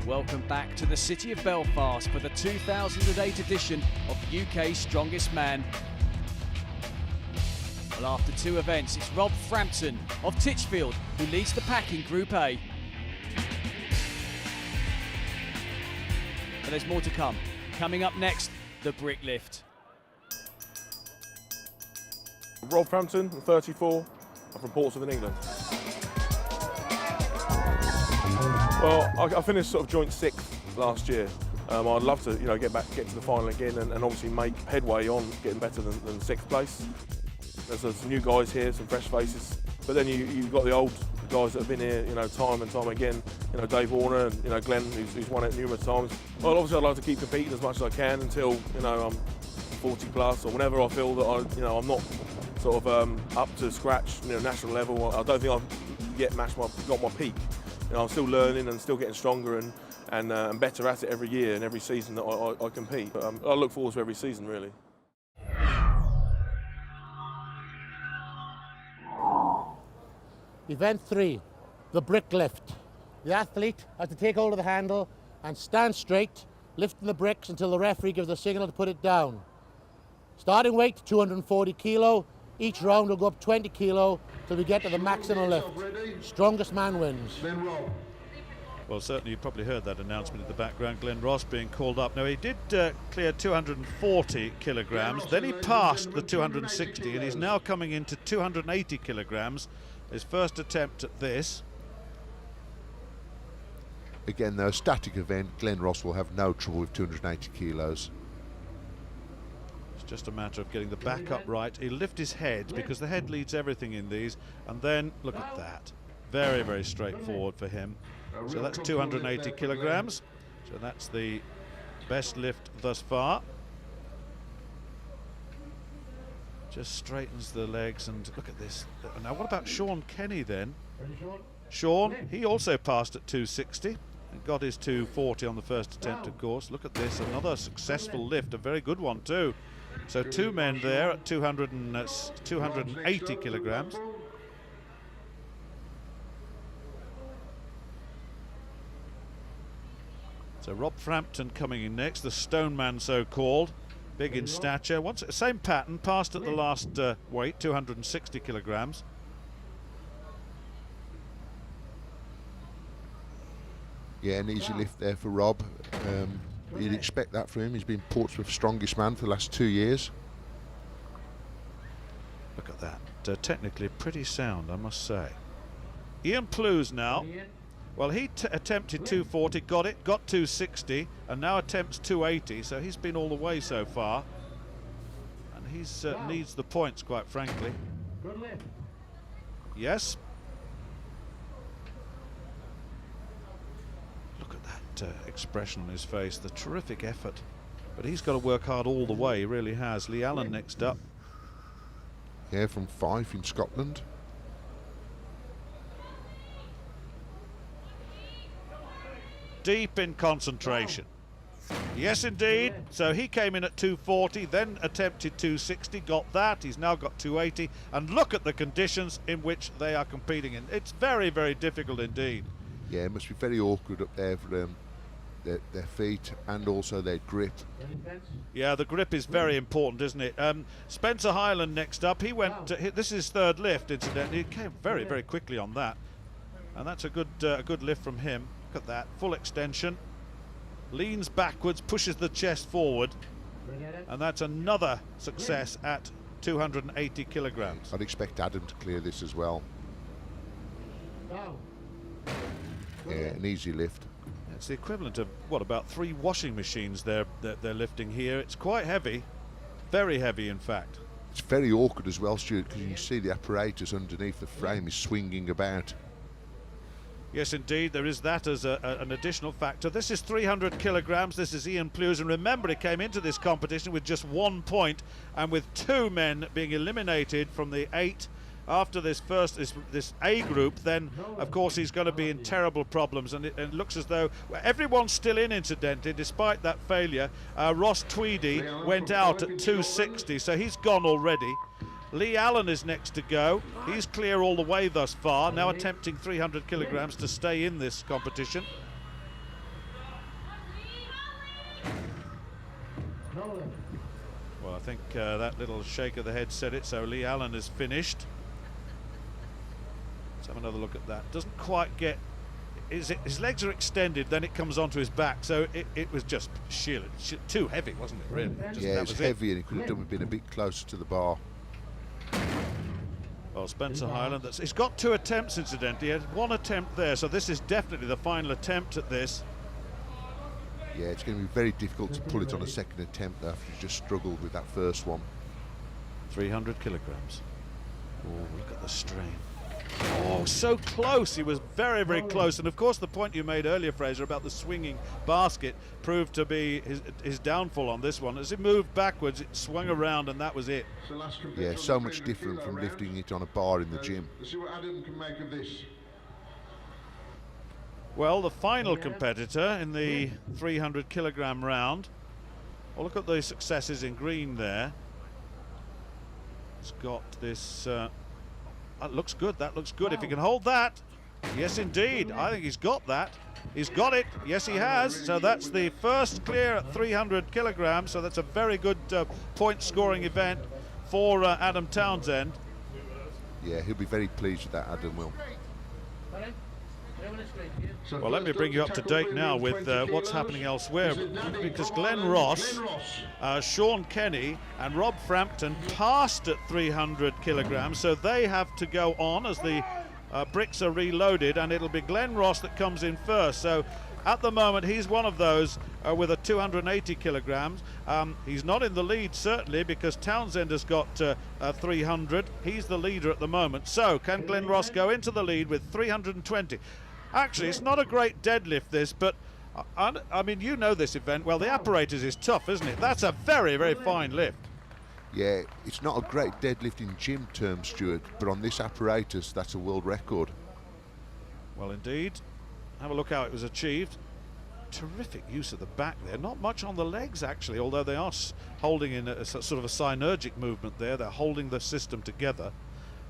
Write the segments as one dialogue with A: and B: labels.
A: Welcome back to the city of Belfast for the 2008 edition of UK's Strongest Man. Well, after two events, it's Rob Frampton of Titchfield who leads the pack in Group A. But there's more to come. Coming up next, the brick lift.
B: Rob Frampton, I'm 34. I'm from Portsmouth in England. Well, I finished sort of joint 6th last year. I'd love to, get to the final again and obviously make headway on getting better than 6th place. There's some new guys here, some fresh faces, but then you've got the old guys that have been here, time and time again. Dave Warner and Glenn, who's won it numerous times. Well, obviously I'd like to keep competing as much as I can until I'm 40 plus or whenever I feel that I'm not sort of up to scratch, national level. I don't think I've yet got my peak. I'm still learning and still getting stronger and better at it every year and every season that I compete. But I look forward to every season, really.
C: Event 3, the brick lift. The athlete has to take hold of the handle and stand straight, lifting the bricks until the referee gives the signal to put it down. Starting weight 240 kilo. Each round will go up 20 kilo till we get to the maximum lift. Strongest man wins.
D: Well, certainly you probably heard that announcement in the background. Glenn Ross being called up. Now, he did clear 240 kilograms, then he passed the 260 and he's now coming into 280 kilograms. His first attempt at this.
E: Again, though, a static event, Glenn Ross will have no trouble with 280 kilos.
D: It's just a matter of getting the back up right. He'll lift his head because the head leads everything in these, and then look at that. Very, very straightforward for him. So that's 280 kilograms. So that's the best lift thus far. Just straightens the legs and look at this. Now what about Sean Kenny then? Sean, he also passed at 260 and got his 240 on the first attempt, of course. Look at this, another successful lift, a very good one too. So two men there at 280 kilograms. So Rob Frampton coming in next, the stone man so-called. Big in stature, same pattern, passed at the last weight, 260 kilograms.
E: Yeah, an easy lift there for Rob. You'd expect that from him. He's been Portsmouth's strongest man for the last 2 years.
D: Look at that, technically pretty sound, I must say. Ian Plews now. Well, he attempted 240, got 260, and now attempts 280, so he's been all the way so far. And he needs the points, quite frankly. Yes. Look at that expression on his face, the terrific effort. But he's got to work hard all the way, he really has. Lee Allen next up.
E: Yeah, from Fife in Scotland.
D: Deep in concentration. Yes, indeed. So he came in at 240, then attempted 260, got that. He's now got 280. And look at the conditions in which they are competing in. It's very, very difficult indeed.
E: Yeah, it must be very awkward up there for them, their feet and also their grip.
D: Yeah, the grip is very important, isn't it? Spencer Highland next up. He went. This is his third lift, incidentally. He came very, very quickly on that, and that's a good lift from him. Look at that, full extension, leans backwards, pushes the chest forward, and that's another success at 280 kilograms.
E: I'd expect Adam to clear this as well. Yeah, an easy lift.
D: It's the equivalent of what, about 3 washing machines they're lifting here. It's quite heavy, very heavy in fact.
E: It's very awkward as well, Stuart, because you can see the apparatus underneath the frame is swinging about.
D: Yes, indeed, there is that as an additional factor. This is 300 kilograms. This is Ian Plews, and remember, he came into this competition with just 1 point, and with 2 men being eliminated from the 8 after this A group. Then, of course, he's going to be in terrible problems, and it looks as though everyone's still in, incidentally, despite that failure. Ross Tweedy went out at 260, so he's gone already. Lee Allen is next to go. He's clear all the way thus far, now attempting 300 kilograms to stay in this competition. think that little shake of the head said it. So Lee Allen is finished. Let's have another look at that. Doesn't quite get... His legs are extended, then it comes onto his back, so it was just too heavy, wasn't it, really?
E: Yeah, it was heavy, and he could have been a bit closer to the bar.
D: Well, Spencer Highland, he's got 2 attempts, incidentally. He had 1 attempt there, so this is definitely the final attempt at this.
E: Yeah, it's going to be very difficult to pull it on a second attempt after you just struggled with that first one.
D: 300 kilograms. Oh, look at the strain. Oh, so close. He was very, very close. And of course, the point you made earlier, Fraser, about the swinging basket proved to be his downfall on this one. As it moved backwards, it swung around, and that was it.
E: Yeah, so much different from lifting it on a bar in the gym.
F: Let's see what Adam can make of this.
D: Well, the final competitor in the 300 kilogram round. Well, look at the successes in green there. It's got this... that looks good, that looks good. If he can hold that, yes indeed, I think he's got that. He's got it, yes he has. So that's the first clear at 300 kilograms, so that's a very good point scoring event for Adam Townsend.
E: Yeah, he'll be very pleased with that, Adam will.
D: Well, let me bring you up to date now with what's happening elsewhere, because Glenn Ross, Sean Kenny and Rob Frampton passed at 300 kilograms, so they have to go on as the bricks are reloaded, and it'll be Glenn Ross that comes in first. So at the moment he's one of those with a 280 kilograms. He's not in the lead certainly, because Townsend has got 300. He's the leader at the moment. So can Glenn Ross go into the lead with 320? Actually, it's not a great deadlift, this, but I mean, you know this event well. The apparatus is tough, isn't it? That's a very, very fine lift.
E: Yeah, it's not a great deadlift in gym terms, Stuart, but on this apparatus, that's a world record.
D: Well, indeed. Have a look how it was achieved. Terrific use of the back there. Not much on the legs, actually, although they are holding in a sort of a synergic movement there. They're holding the system together.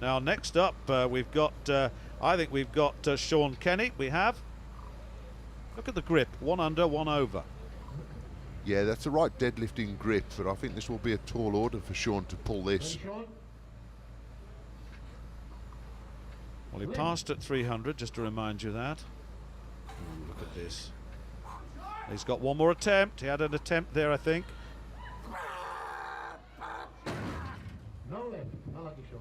D: Now, next up, we've got, I think we've got Sean Kenny. We have. Look at the grip. 1 under, 1 over.
E: Yeah, that's the right deadlifting grip, but I think this will be a tall order for Sean to pull this.
D: Well, he passed at 300, just to remind you that. Ooh, look at this. He's got 1 more attempt. He had an attempt there, I think.
C: No, then. I like you, Sean.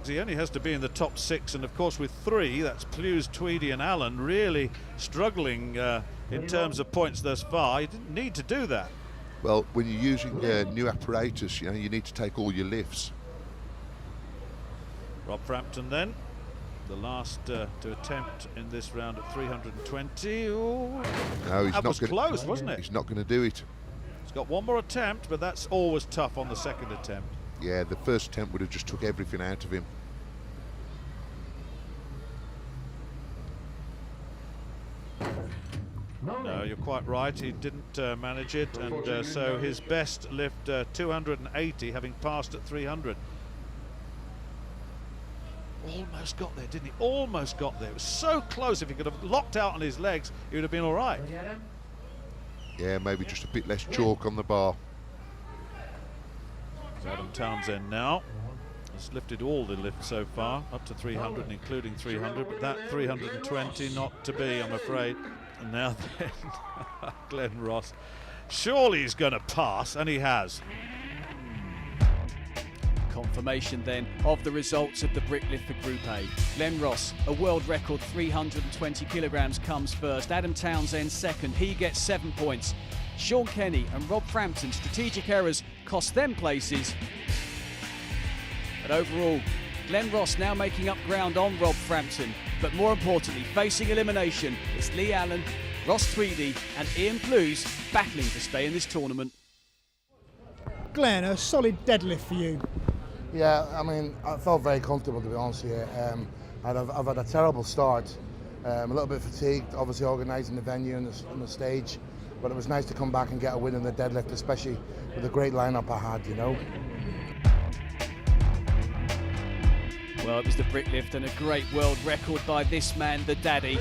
D: He only has to be in the top 6, and of course with 3, that's Plews, Tweedy and Allen, really struggling in terms of points thus far. You didn't need to do that.
E: Well, when you're using new apparatus, you know, you need to take all your lifts.
D: Rob Frampton then, the last to attempt in this round at 320. Ooh.
E: No, he's
D: that
E: not
D: was close, wasn't it?
E: He's not going to do it.
D: He's got 1 more attempt, but that's always tough on the second attempt.
E: Yeah, the first attempt would have just took everything out of him.
D: No, you're quite right. He didn't manage it, and so his best lift 280, having passed at 300. Almost got there, didn't he? Almost got there. It was so close. If he could have locked out on his legs, he would have been all right.
E: Yeah, maybe just a bit less chalk on the bar.
D: Adam Townsend now has lifted all the lifts so far, up to 300 and including 300, but that 320 not to be, I'm afraid. And now then, Glenn Ross. Surely he's going to pass, and he has.
A: Confirmation then of the results of the brick lift for Group A. Glenn Ross, a world record 320 kilograms, comes first. Adam Townsend second, he gets 7 points. Sean Kenny and Rob Frampton, strategic errors cost them places. But overall, Glenn Ross now making up ground on Rob Frampton. But more importantly, facing elimination, it's Lee Allen, Ross Tweedy and Ian Plews battling to stay in this tournament.
G: Glenn, a solid deadlift for you.
C: Yeah, I mean, I felt very comfortable, to be honest with you. I've had a terrible start. A little bit fatigued, obviously organising the venue and the stage. But it was nice to come back and get a win in the deadlift, especially with the great lineup I had, you know.
A: Well, it was the brick lift and a great world record by this man, the Daddy.